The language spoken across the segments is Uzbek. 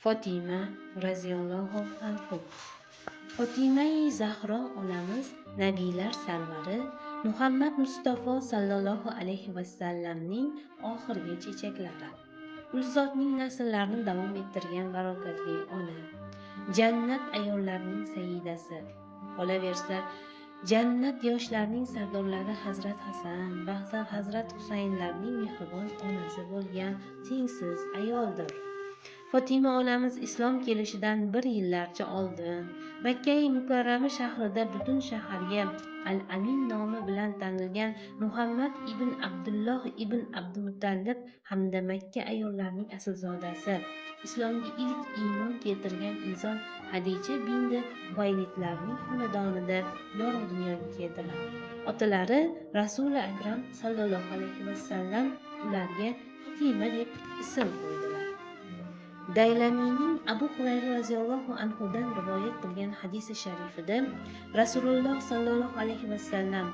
Fotima roziyallohu anhu. Fotima-i Zahro onamiz nabiylar sarvari Muhammad Mustafa sallallohu alayhi vasallamning oxirgi chechaklari. Ul zotning naslarini davom ettirgan barokatli ona, jannat ayollarining sayyidasi. Qolaversa, jannat yoshlarining sardorlari Hazrat Hasan va Hazrat Husaynlarning mehribon onasi bo'lgan tengsiz ayoldir. Fotima onamiz islom kelishidan 1 yillarcha oldin Makka-i Mukarrama shahrida butun shaharga Al-Amin nomi bilan tanilgan Muhammad ibn Abdulloh ibn Abdumuttalib hamda Makka ayollarining aslzodasi, islomga ilk iymon keltirgan inson Hadija bindi Xuvaylidlarning xonadonida yorug' dunyoga keldilar. Otalari Rasuli akram sallallohu alayhi vasallam ularga Fotima deb ism qo'ydilar. Daylamiyning Abu Hurayra roziyallohu anhudan rivoyat qilgan hadisi sharifida Rasululloh sallallohu alayhi vasallam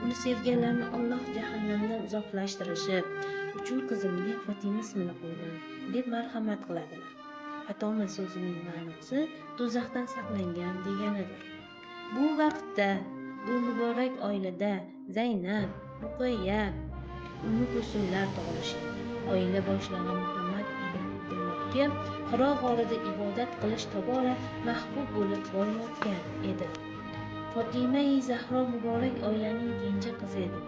uni sevganlarni Alloh jahannamdan uzoqlashtirishi uchun qizimga Fotima ismini qo'ydim deb marhamat qiladilar. Fotima so'zining ma'nosi do'zaxdan saqlangan deganidir. Bu vaqtda bu muborak oilada Zaynab, Ruqayya, Ummu Kulsumlar tug'ilishgan. Oila boshlig'i Muhammad ibn Abdullohga Hiro g'orida ibodat qilish tobora mahbub bo'lib borayotgan edi. Fotima-i Zahro muborak oilaning kenja qizi edi.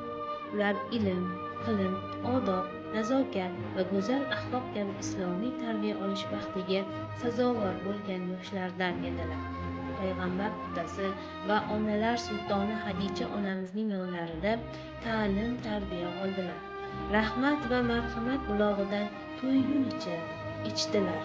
Ular ilm, hilm, odob, nazokat va go'zal axloq kabi islomiy tarbiya olish baxtiga sazovor bo'lgan yoshlardan edilar. Payg'ambar otasi va onalar sultoni Hadija onamizning yonlarida ta'lim, tarbiya oldilar. Rahmat va marhamat bulog'idan to'ygunicha ichdilar.